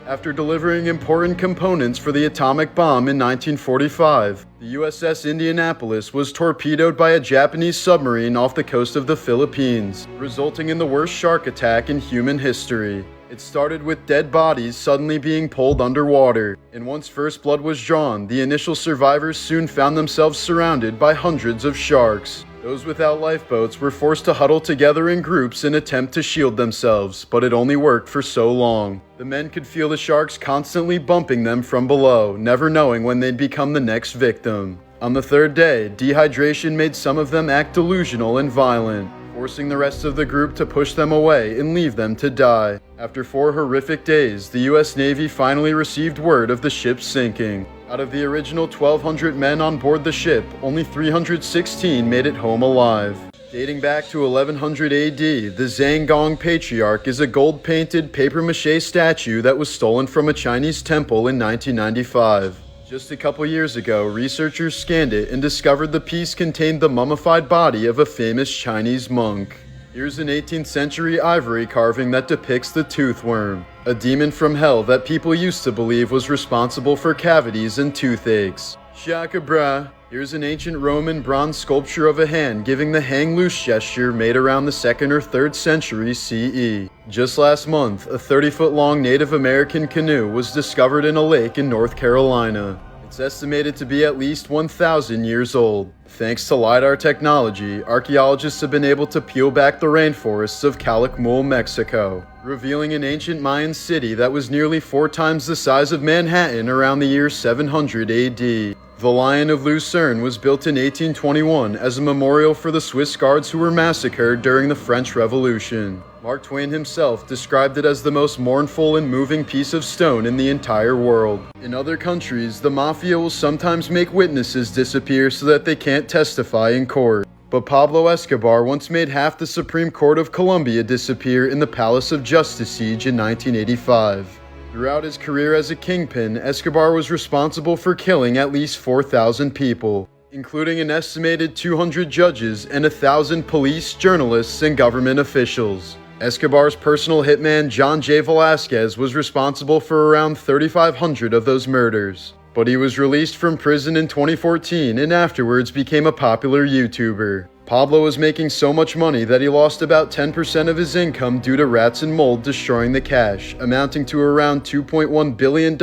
After delivering important components for the atomic bomb in 1945, the USS Indianapolis was torpedoed by a Japanese submarine off the coast of the Philippines, resulting in the worst shark attack in human history. It started with dead bodies suddenly being pulled underwater, and once first blood was drawn, the initial survivors soon found themselves surrounded by hundreds of sharks. Those without lifeboats were forced to huddle together in groups and attempt to shield themselves, but it only worked for so long. The men could feel the sharks constantly bumping them from below, never knowing when they'd become the next victim. On the third day, dehydration made some of them act delusional and violent, forcing the rest of the group to push them away and leave them to die. After 4 horrific days, the US Navy finally received word of the ship sinking. Out of the original 1,200 men on board the ship, only 316 made it home alive. Dating back to 1100 AD, the Zhangong Patriarch is a gold-painted papier-mâché statue that was stolen from a Chinese temple in 1995. Just a couple years ago, researchers scanned it and discovered the piece contained the mummified body of a famous Chinese monk. Here's an 18th century ivory carving that depicts the toothworm, a demon from hell that people used to believe was responsible for cavities and toothaches. Shakabra. Here's an ancient Roman bronze sculpture of a hand giving the hang loose gesture made around the 2nd or 3rd century CE. Just last month, a 30-foot-long Native American canoe was discovered in a lake in North Carolina. It's estimated to be at least 1,000 years old. Thanks to LiDAR technology, archaeologists have been able to peel back the rainforests of Calakmul, Mexico, revealing an ancient Mayan city that was nearly 4 times the size of Manhattan around the year 700 AD. The Lion of Lucerne was built in 1821 as a memorial for the Swiss guards who were massacred during the French Revolution. Mark Twain himself described it as the most mournful and moving piece of stone in the entire world. In other countries, the mafia will sometimes make witnesses disappear so that they can't testify in court. But Pablo Escobar once made half the Supreme Court of Colombia disappear in the Palace of Justice siege in 1985. Throughout his career as a kingpin, Escobar was responsible for killing at least 4,000 people, including an estimated 200 judges and 1,000 police, journalists, and government officials. Escobar's personal hitman, John J. Velasquez, was responsible for around 3,500 of those murders. But he was released from prison in 2014 and afterwards became a popular YouTuber. Pablo was making so much money that he lost about 10% of his income due to rats and mold destroying the cash, amounting to around $2.1 billion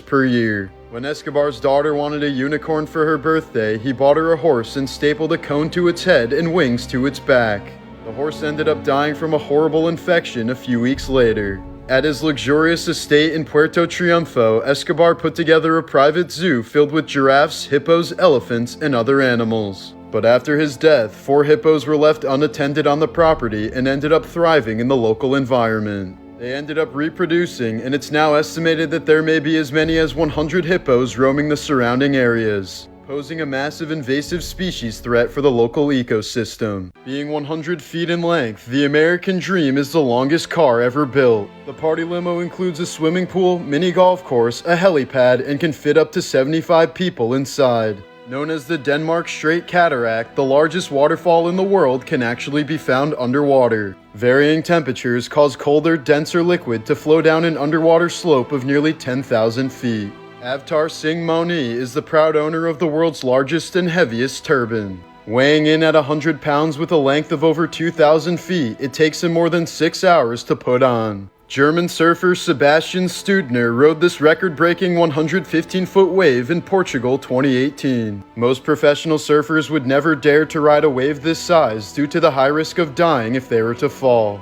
per year. When Escobar's daughter wanted a unicorn for her birthday, he bought her a horse and stapled a cone to its head and wings to its back. The horse ended up dying from a horrible infection a few weeks later. At his luxurious estate in Puerto Triunfo, Escobar put together a private zoo filled with giraffes, hippos, elephants, and other animals. But after his death, 4 hippos were left unattended on the property and ended up thriving in the local environment. They ended up reproducing, and it's now estimated that there may be as many as 100 hippos roaming the surrounding areas, posing a massive invasive species threat for the local ecosystem. Being 100 feet in length, the American Dream is the longest car ever built. The party limo includes a swimming pool, mini golf course, a helipad, and can fit up to 75 people inside. Known as the Denmark Strait Cataract, the largest waterfall in the world can actually be found underwater. Varying temperatures cause colder, denser liquid to flow down an underwater slope of nearly 10,000 feet. Avtar Singh Moni is the proud owner of the world's largest and heaviest turbine. Weighing in at 100 pounds with a length of over 2,000 feet, it takes him more than 6 hours to put on. German surfer Sebastian Studner rode this record-breaking 115-foot wave in Portugal 2018. Most professional surfers would never dare to ride a wave this size due to the high risk of dying if they were to fall.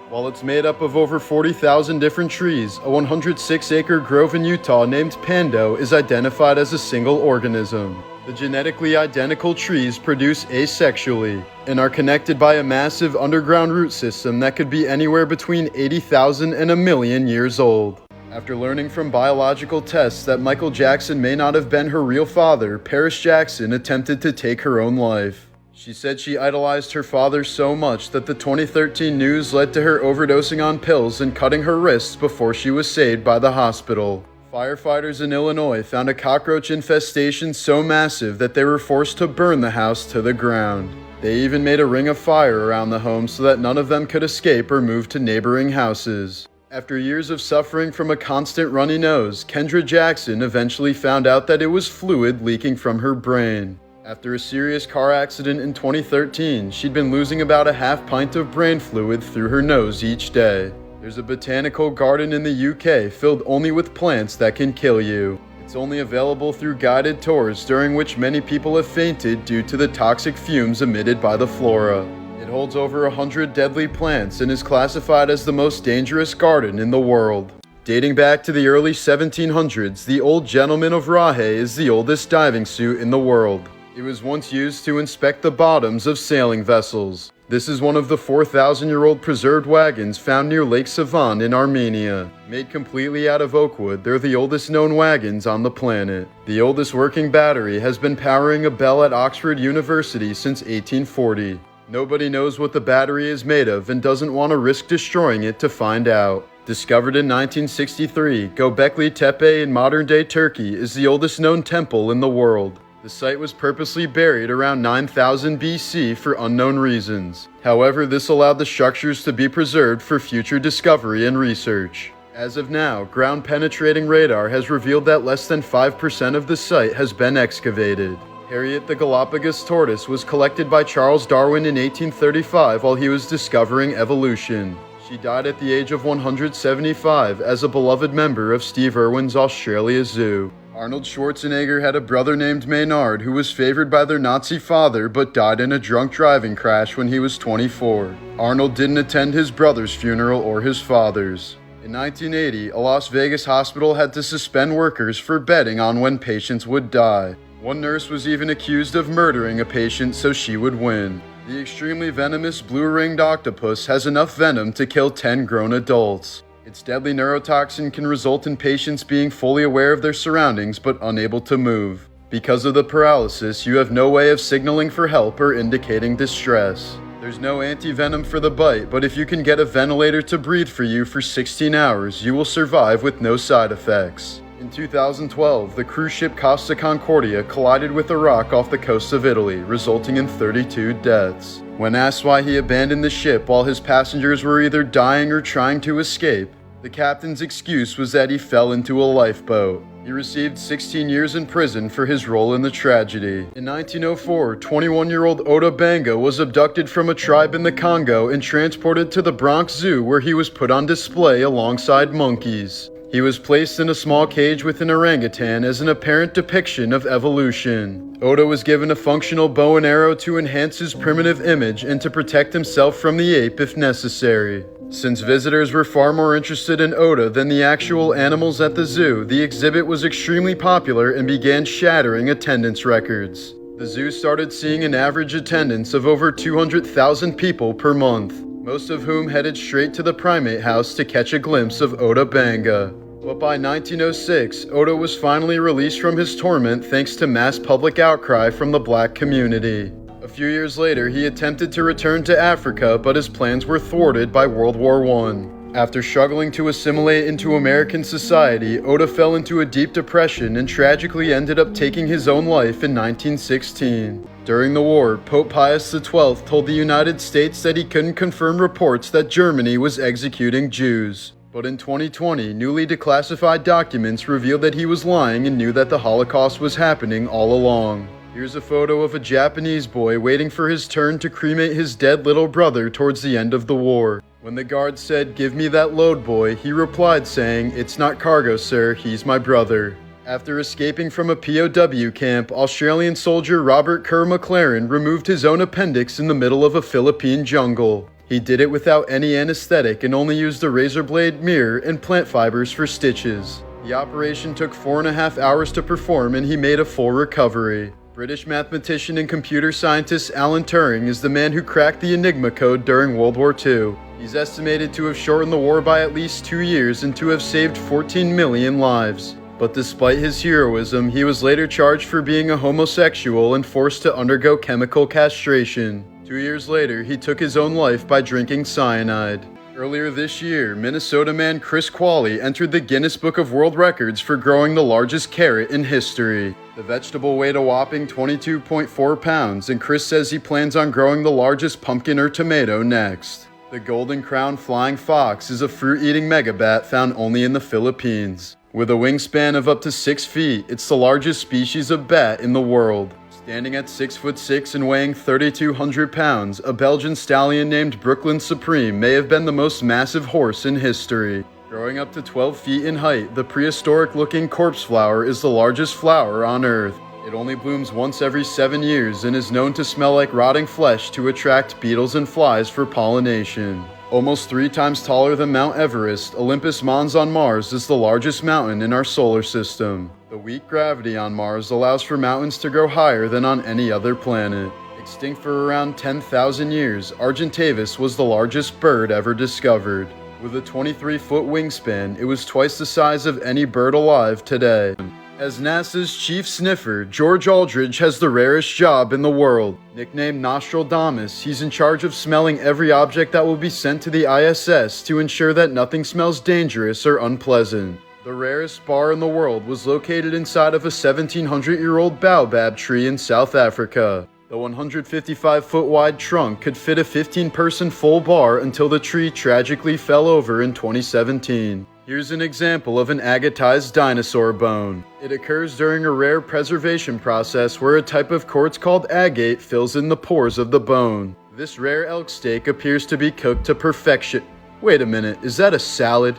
While it's made up of over 40,000 different trees, a 106-acre grove in Utah named Pando is identified as a single organism. The genetically identical trees produce asexually and are connected by a massive underground root system that could be anywhere between 80,000 and 1,000,000 years old. After learning from biological tests that Michael Jackson may not have been her real father, Paris Jackson attempted to take her own life. She said she idolized her father so much that the 2013 news led to her overdosing on pills and cutting her wrists before she was saved by the hospital. Firefighters in Illinois found a cockroach infestation so massive that they were forced to burn the house to the ground. They even made a ring of fire around the home so that none of them could escape or move to neighboring houses. After years of suffering from a constant runny nose, Kendra Jackson eventually found out that it was fluid leaking from her brain. After a serious car accident in 2013, she'd been losing about a half pint of brain fluid through her nose each day. There's a botanical garden in the UK filled only with plants that can kill you. It's only available through guided tours, during which many people have fainted due to the toxic fumes emitted by the flora. It holds over 100 deadly plants and is classified as the most dangerous garden in the world. Dating back to the early 1700s, the Old Gentleman of Rahe is the oldest diving suit in the world. It was once used to inspect the bottoms of sailing vessels. This is one of the 4,000-year-old preserved wagons found near Lake Savan in Armenia. Made completely out of oak wood, they're the oldest known wagons on the planet. The oldest working battery has been powering a bell at Oxford University since 1840. Nobody knows what the battery is made of and doesn't want to risk destroying it to find out. Discovered in 1963, Göbekli Tepe in modern-day Turkey is the oldest known temple in the world. The site was purposely buried around 9000 BC for unknown reasons. However, this allowed the structures to be preserved for future discovery and research. As of now, ground-penetrating radar has revealed that less than 5% of the site has been excavated. Harriet the Galapagos tortoise was collected by Charles Darwin in 1835 while he was discovering evolution. She died at the age of 175 as a beloved member of Steve Irwin's Australia Zoo. Arnold Schwarzenegger had a brother named Maynard who was favored by their Nazi father but died in a drunk driving crash when he was 24. Arnold didn't attend his brother's funeral or his father's. In 1980, a Las Vegas hospital had to suspend workers for betting on when patients would die. One nurse was even accused of murdering a patient so she would win. The extremely venomous blue-ringed octopus has enough venom to kill 10 grown adults. Its deadly neurotoxin can result in patients being fully aware of their surroundings but unable to move. Because of the paralysis, you have no way of signaling for help or indicating distress. There's no anti-venom for the bite, but if you can get a ventilator to breathe for you for 16 hours, you will survive with no side effects. In 2012, the cruise ship Costa Concordia collided with a rock off the coast of Italy, resulting in 32 deaths. When asked why he abandoned the ship while his passengers were either dying or trying to escape, the captain's excuse was that he fell into a lifeboat. He received 16 years in prison for his role in the tragedy. In 1904, 21-year-old Oda Banga was abducted from a tribe in the Congo and transported to the Bronx Zoo, where he was put on display alongside monkeys. He was placed in a small cage with an orangutan as an apparent depiction of evolution. Oda was given a functional bow and arrow to enhance his primitive image and to protect himself from the ape if necessary. Since visitors were far more interested in Oda than the actual animals at the zoo, the exhibit was extremely popular and began shattering attendance records. The zoo started seeing an average attendance of over 200,000 people per month, most of whom headed straight to the primate house to catch a glimpse of Oda Banga. But by 1906, Oda was finally released from his torment thanks to mass public outcry from the black community. A few years later, he attempted to return to Africa, but his plans were thwarted by World War I. After struggling to assimilate into American society, Oda fell into a deep depression and tragically ended up taking his own life in 1916. During the war, Pope Pius XII told the United States that he couldn't confirm reports that Germany was executing Jews. But in 2020, newly declassified documents revealed that he was lying and knew that the Holocaust was happening all along. Here's a photo of a Japanese boy waiting for his turn to cremate his dead little brother towards the end of the war. When the guard said, "Give me that load, boy," he replied saying, "It's not cargo, sir, he's my brother." After escaping from a POW camp, Australian soldier Robert Kerr McLaren removed his own appendix in the middle of a Philippine jungle. He did it without any anesthetic and only used a razor blade, mirror, and plant fibers for stitches. The operation took 4.5 hours to perform and he made a full recovery. British mathematician and computer scientist Alan Turing is the man who cracked the Enigma code during World War II. He's estimated to have shortened the war by at least 2 years and to have saved 14 million lives. But despite his heroism, he was later charged for being a homosexual and forced to undergo chemical castration. 2 years later, he took his own life by drinking cyanide. Earlier this year, Minnesota man Chris Qualley entered the Guinness Book of World Records for growing the largest carrot in history. The vegetable weighed a whopping 22.4 pounds, and Chris says he plans on growing the largest pumpkin or tomato next. The golden crowned flying fox is a fruit-eating megabat found only in the Philippines. With a wingspan of up to 6 feet, it's the largest species of bat in the world. Standing at 6'6" and weighing 3,200 pounds, a Belgian stallion named Brooklyn Supreme may have been the most massive horse in history. Growing up to 12 feet in height, the prehistoric-looking corpse flower is the largest flower on Earth. It only blooms once every 7 years and is known to smell like rotting flesh to attract beetles and flies for pollination. Almost 3 times taller than Mount Everest, Olympus Mons on Mars is the largest mountain in our solar system. The weak gravity on Mars allows for mountains to grow higher than on any other planet. Extinct for around 10,000 years, Argentavis was the largest bird ever discovered. With a 23-foot wingspan, it was twice the size of any bird alive today. As NASA's chief sniffer, George Aldridge has the rarest job in the world. Nicknamed Nostradamus, he's in charge of smelling every object that will be sent to the ISS to ensure that nothing smells dangerous or unpleasant. The rarest bar in the world was located inside of a 1,700-year-old baobab tree in South Africa. The 155-foot wide trunk could fit a 15-person full bar until the tree tragically fell over in 2017. Here's an example of an agatized dinosaur bone. It occurs during a rare preservation process where a type of quartz called agate fills in the pores of the bone. This rare elk steak appears to be cooked to perfection. Wait a minute, is that a salad?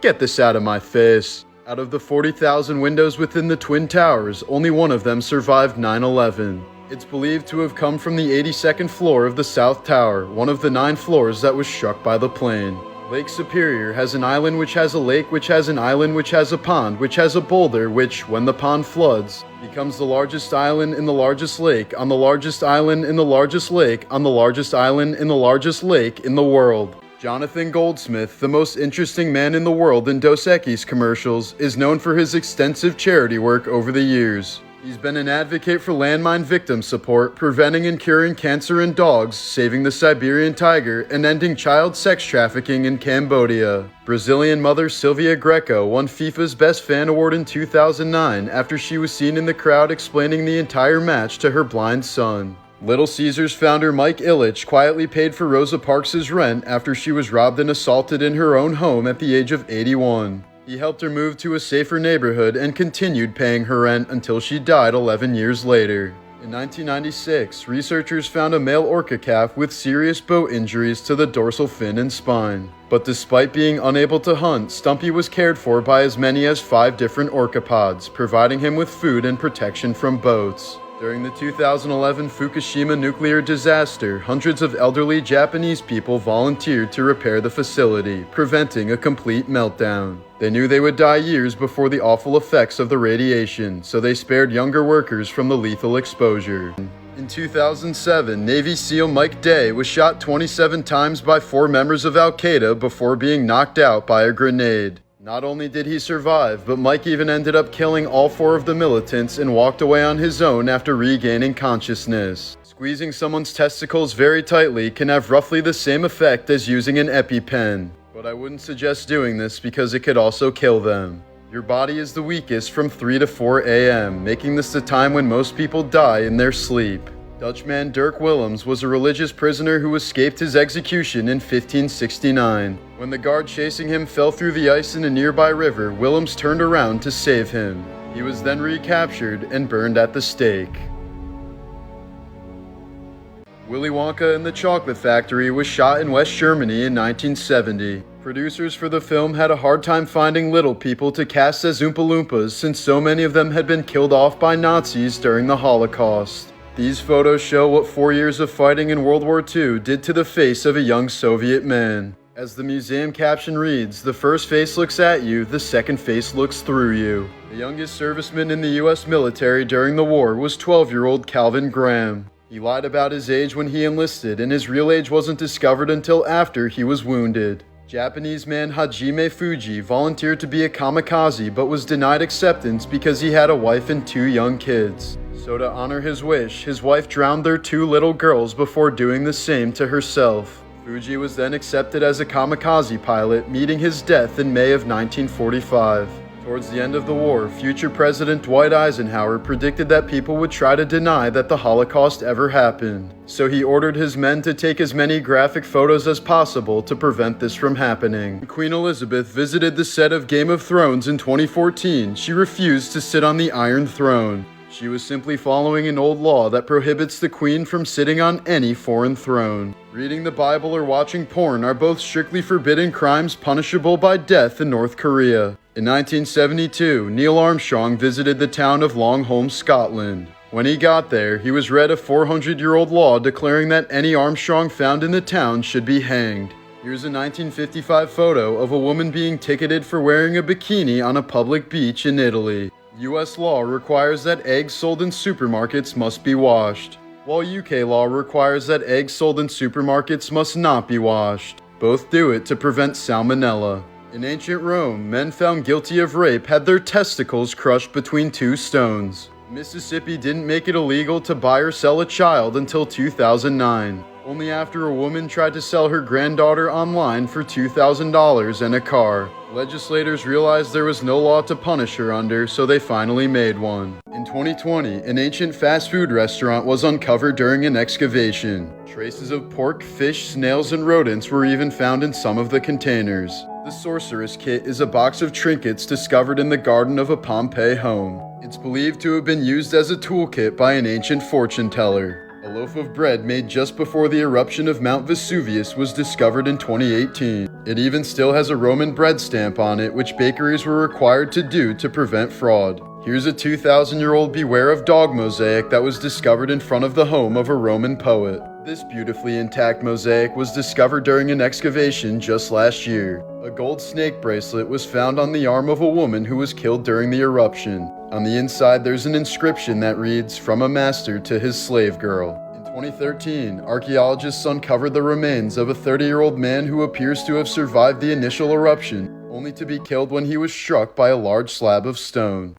Get this out of my face. Out of the 40,000 windows within the Twin Towers, only one of them survived 9/11. It's believed to have come from the 82nd floor of the South Tower, one of the 9 floors that was struck by the plane. Lake Superior has an island which has a lake which has an island which has a pond which has a boulder which, when the pond floods, becomes the largest island in the largest lake on the largest island in the largest lake on the largest island in the largest lake in the world. Jonathan Goldsmith, the most interesting man in the world in Dos Equis commercials, is known for his extensive charity work over the years. He's been an advocate for landmine victim support, preventing and curing cancer in dogs, saving the Siberian tiger, and ending child sex trafficking in Cambodia. Brazilian mother Silvia Greco won FIFA's Best Fan Award in 2009 after she was seen in the crowd explaining the entire match to her blind son. Little Caesars founder Mike Ilitch quietly paid for Rosa Parks' rent after she was robbed and assaulted in her own home at the age of 81. He helped her move to a safer neighborhood and continued paying her rent until she died 11 years later. In 1996, researchers found a male orca calf with serious boat injuries to the dorsal fin and spine. But despite being unable to hunt, Stumpy was cared for by as many as 5 different orcapods, providing him with food and protection from boats. During the 2011 Fukushima nuclear disaster, hundreds of elderly Japanese people volunteered to repair the facility, preventing a complete meltdown. They knew they would die years before the awful effects of the radiation, so they spared younger workers from the lethal exposure. In 2007, Navy SEAL Mike Day was shot 27 times by 4 members of Al-Qaeda before being knocked out by a grenade. Not only did he survive, but Mike even ended up killing all 4 of the militants and walked away on his own after regaining consciousness. Squeezing someone's testicles very tightly can have roughly the same effect as using an EpiPen, but I wouldn't suggest doing this because it could also kill them. Your body is the weakest from 3 to 4 a.m., making this the time when most people die in their sleep. Dutchman Dirk Willems was a religious prisoner who escaped his execution in 1569. When the guard chasing him fell through the ice in a nearby river, Willems turned around to save him. He was then recaptured and burned at the stake. Willy Wonka and the Chocolate Factory was shot in West Germany in 1970. Producers for the film had a hard time finding little people to cast as Oompa Loompas since so many of them had been killed off by Nazis during the Holocaust. These photos show what 4 years of fighting in World War II did to the face of a young Soviet man. As the museum caption reads, "The first face looks at you, the second face looks through you." The youngest serviceman in the US military during the war was 12-year-old Calvin Graham. He lied about his age when he enlisted, and his real age wasn't discovered until after he was wounded. Japanese man Hajime Fuji volunteered to be a kamikaze but was denied acceptance because he had a wife and 2 young kids. So to honor his wish, his wife drowned their 2 little girls before doing the same to herself. Fuji was then accepted as a kamikaze pilot, meeting his death in May of 1945. Towards the end of the war, future President Dwight Eisenhower predicted that people would try to deny that the Holocaust ever happened. So he ordered his men to take as many graphic photos as possible to prevent this from happening. When Queen Elizabeth visited the set of Game of Thrones in 2014, she refused to sit on the Iron Throne. She was simply following an old law that prohibits the Queen from sitting on any foreign throne. Reading the Bible or watching porn are both strictly forbidden crimes punishable by death in North Korea. In 1972, Neil Armstrong visited the town of Longholm, Scotland. When he got there, he was read a 400-year-old law declaring that any Armstrong found in the town should be hanged. Here's a 1955 photo of a woman being ticketed for wearing a bikini on a public beach in Italy. U.S. law requires that eggs sold in supermarkets must be washed, while UK law requires that eggs sold in supermarkets must not be washed. Both do it to prevent salmonella. In ancient Rome, men found guilty of rape had their testicles crushed between two stones. Mississippi didn't make it illegal to buy or sell a child until 2009, only after a woman tried to sell her granddaughter online for $2,000 and a car. Legislators realized there was no law to punish her under, so they finally made one. In 2020, an ancient fast food restaurant was uncovered during an excavation. Traces of pork, fish, snails, and rodents were even found in some of the containers. The Sorceress Kit is a box of trinkets discovered in the garden of a Pompeii home. It's believed to have been used as a toolkit by an ancient fortune teller. A loaf of bread made just before the eruption of Mount Vesuvius was discovered in 2018. It even still has a Roman bread stamp on it, which bakeries were required to do to prevent fraud. Here's a 2,000-year-old Beware of Dog mosaic that was discovered in front of the home of a Roman poet. This beautifully intact mosaic was discovered during an excavation just last year. A gold snake bracelet was found on the arm of a woman who was killed during the eruption. On the inside, there's an inscription that reads, "From a master to his slave girl." In 2013, archaeologists uncovered the remains of a 30-year-old man who appears to have survived the initial eruption, only to be killed when he was struck by a large slab of stone.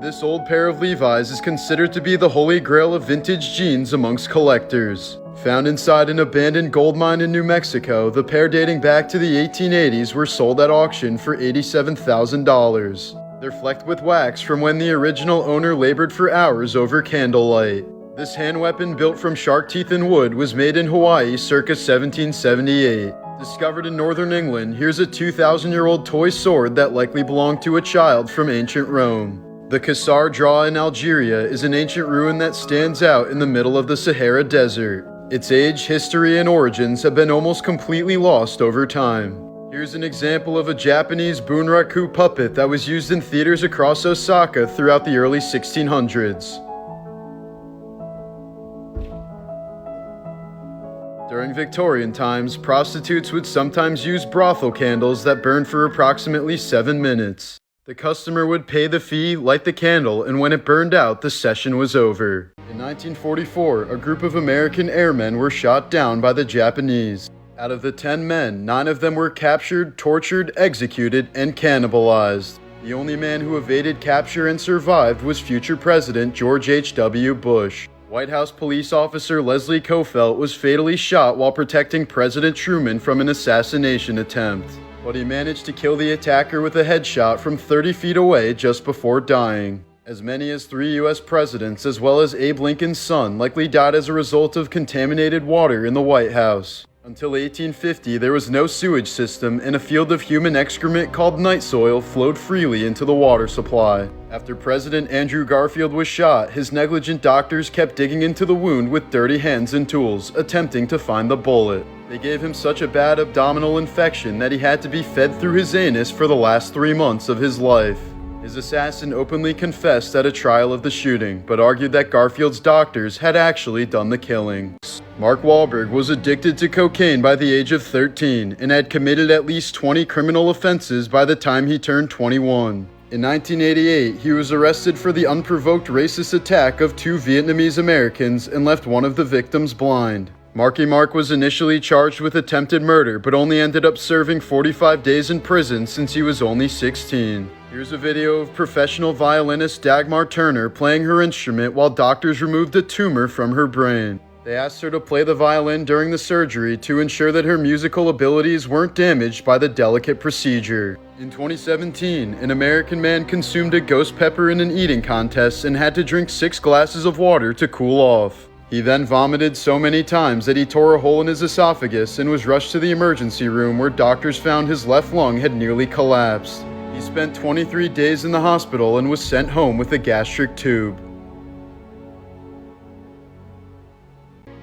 This old pair of Levi's is considered to be the holy grail of vintage jeans amongst collectors. Found inside an abandoned gold mine in New Mexico, the pair dating back to the 1880s were sold at auction for $87,000. They're flecked with wax from when the original owner labored for hours over candlelight. This hand weapon built from shark teeth and wood was made in Hawaii circa 1778. Discovered in northern England, here's a 2,000-year-old toy sword that likely belonged to a child from ancient Rome. The Kassar Draw in Algeria is an ancient ruin that stands out in the middle of the Sahara Desert. Its age, history, and origins have been almost completely lost over time. Here's an example of a Japanese bunraku puppet that was used in theaters across Osaka throughout the early 1600s. During Victorian times, prostitutes would sometimes use brothel candles that burned for approximately 7 minutes. The customer would pay the fee, light the candle, and when it burned out, the session was over. In 1944, a group of American airmen were shot down by the Japanese. Out of the 10 men, 9 of them were captured, tortured, executed, and cannibalized. The only man who evaded capture and survived was future President George H.W. Bush. White House police officer Leslie Kofelt was fatally shot while protecting President Truman from an assassination attempt. But he managed to kill the attacker with a headshot from 30 feet away just before dying. As many as 3 U.S. presidents, as well as Abe Lincoln's son, likely died as a result of contaminated water in the White House. Until 1850, there was no sewage system, and a field of human excrement called night soil flowed freely into the water supply. After President Andrew Garfield was shot, his negligent doctors kept digging into the wound with dirty hands and tools, attempting to find the bullet. They gave him such a bad abdominal infection that he had to be fed through his anus for the last 3 months of his life. His assassin openly confessed at a trial of the shooting, but argued that Garfield's doctors had actually done the killing. Mark Wahlberg was addicted to cocaine by the age of 13 and had committed at least 20 criminal offenses by the time he turned 21. In 1988, he was arrested for the unprovoked racist attack of 2 Vietnamese Americans and left one of the victims blind. Marky Mark was initially charged with attempted murder, but only ended up serving 45 days in prison since he was only 16. Here's a video of professional violinist Dagmar Turner playing her instrument while doctors removed a tumor from her brain. They asked her to play the violin during the surgery to ensure that her musical abilities weren't damaged by the delicate procedure. In 2017, an American man consumed a ghost pepper in an eating contest and had to drink 6 glasses of water to cool off. He then vomited so many times that he tore a hole in his esophagus and was rushed to the emergency room where doctors found his left lung had nearly collapsed. He spent 23 days in the hospital and was sent home with a gastric tube.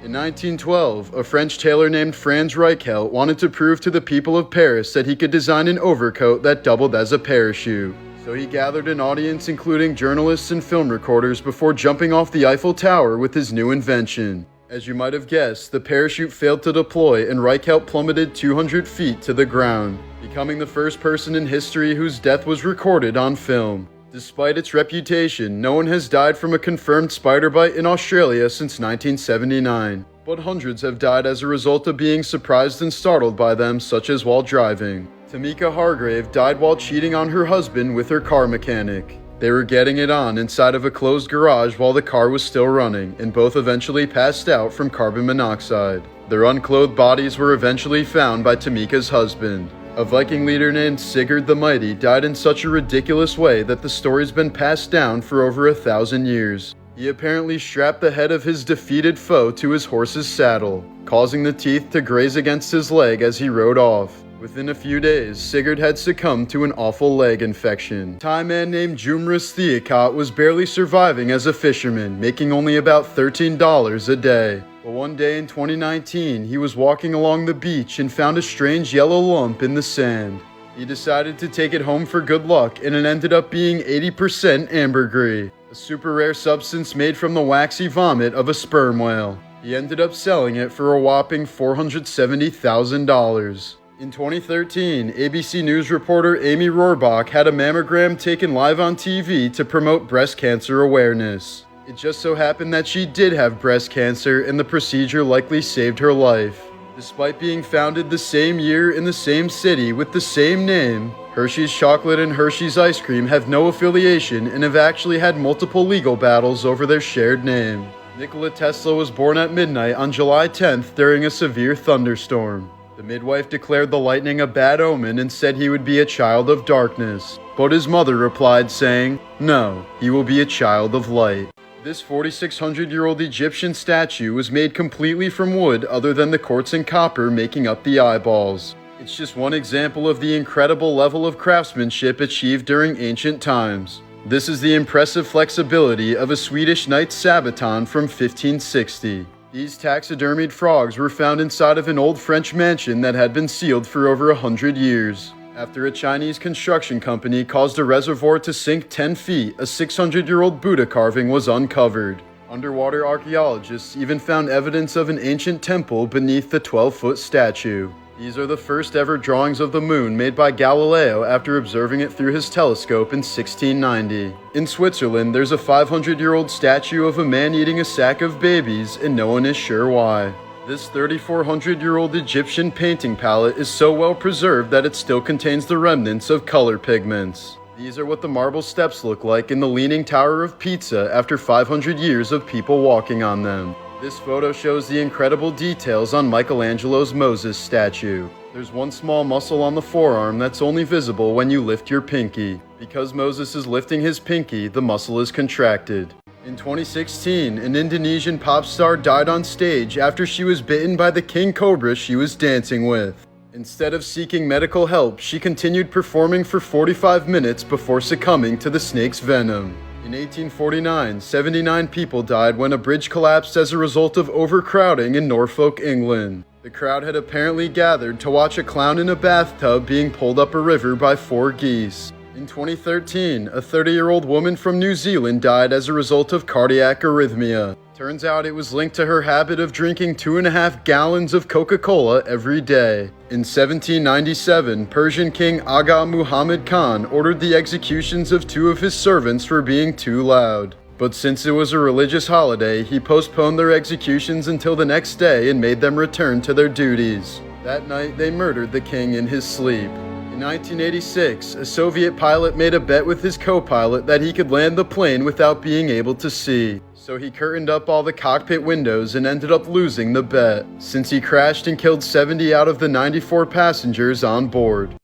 In 1912, a French tailor named Franz Reichelt wanted to prove to the people of Paris that he could design an overcoat that doubled as a parachute. So he gathered an audience including journalists and film recorders before jumping off the Eiffel Tower with his new invention. As you might have guessed, the parachute failed to deploy and Reichelt plummeted 200 feet to the ground, becoming the first person in history whose death was recorded on film. Despite its reputation, no one has died from a confirmed spider bite in Australia since 1979, but hundreds have died as a result of being surprised and startled by them, such as while driving. Tamika Hargrave died while cheating on her husband with her car mechanic. They were getting it on inside of a closed garage while the car was still running, and both eventually passed out from carbon monoxide. Their unclothed bodies were eventually found by Tamika's husband. A Viking leader named Sigurd the Mighty died in such a ridiculous way that the story's been passed down for over 1,000 years. He apparently strapped the head of his defeated foe to his horse's saddle, causing the teeth to graze against his leg as he rode off. Within a few days, Sigurd had succumbed to an awful leg infection. A Thai man named Jumras Theakot was barely surviving as a fisherman, making only about $13 a day. But one day in 2019, he was walking along the beach and found a strange yellow lump in the sand. He decided to take it home for good luck, and it ended up being 80% ambergris, a super rare substance made from the waxy vomit of a sperm whale. He ended up selling it for a whopping $470,000. In 2013, ABC News reporter Amy Rohrbach had a mammogram taken live on TV to promote breast cancer awareness. It just so happened that she did have breast cancer, and the procedure likely saved her life. Despite being founded the same year in the same city with the same name, Hershey's Chocolate and Hershey's Ice Cream have no affiliation and have actually had multiple legal battles over their shared name. Nikola Tesla was born at midnight on July 10th during a severe thunderstorm. The midwife declared the lightning a bad omen and said he would be a child of darkness, but his mother replied saying, "No, he will be a child of light." This 4,600-year-old Egyptian statue was made completely from wood other than the quartz and copper making up the eyeballs. It's just one example of the incredible level of craftsmanship achieved during ancient times. This is the impressive flexibility of a Swedish knight's sabaton from 1560. These taxidermied frogs were found inside of an old French mansion that had been sealed for over 100 years. After a Chinese construction company caused a reservoir to sink 10 feet, a 600-year-old Buddha carving was uncovered. Underwater archaeologists even found evidence of an ancient temple beneath the 12-foot statue. These are the first ever drawings of the moon made by Galileo after observing it through his telescope in 1690. In Switzerland, there's a 500-year-old statue of a man eating a sack of babies, and no one is sure why. This 3,400-year-old Egyptian painting palette is so well preserved that it still contains the remnants of color pigments. These are what the marble steps look like in the Leaning Tower of Pisa after 500 years of people walking on them. This photo shows the incredible details on Michelangelo's Moses statue. There's one small muscle on the forearm that's only visible when you lift your pinky. Because Moses is lifting his pinky, the muscle is contracted. In 2016, an Indonesian pop star died on stage after she was bitten by the king cobra she was dancing with. Instead of seeking medical help, she continued performing for 45 minutes before succumbing to the snake's venom. In 1849, 79 people died when a bridge collapsed as a result of overcrowding in Norfolk, England. The crowd had apparently gathered to watch a clown in a bathtub being pulled up a river by 4 geese. In 2013, a 30-year-old woman from New Zealand died as a result of cardiac arrhythmia. Turns out it was linked to her habit of drinking 2.5 gallons of Coca-Cola every day. In 1797, Persian King Aga Muhammad Khan ordered the executions of 2 of his servants for being too loud. But since it was a religious holiday, he postponed their executions until the next day and made them return to their duties. That night, they murdered the king in his sleep. In 1986, a Soviet pilot made a bet with his co-pilot that he could land the plane without being able to see. So he curtained up all the cockpit windows and ended up losing the bet, since he crashed and killed 70 out of the 94 passengers on board.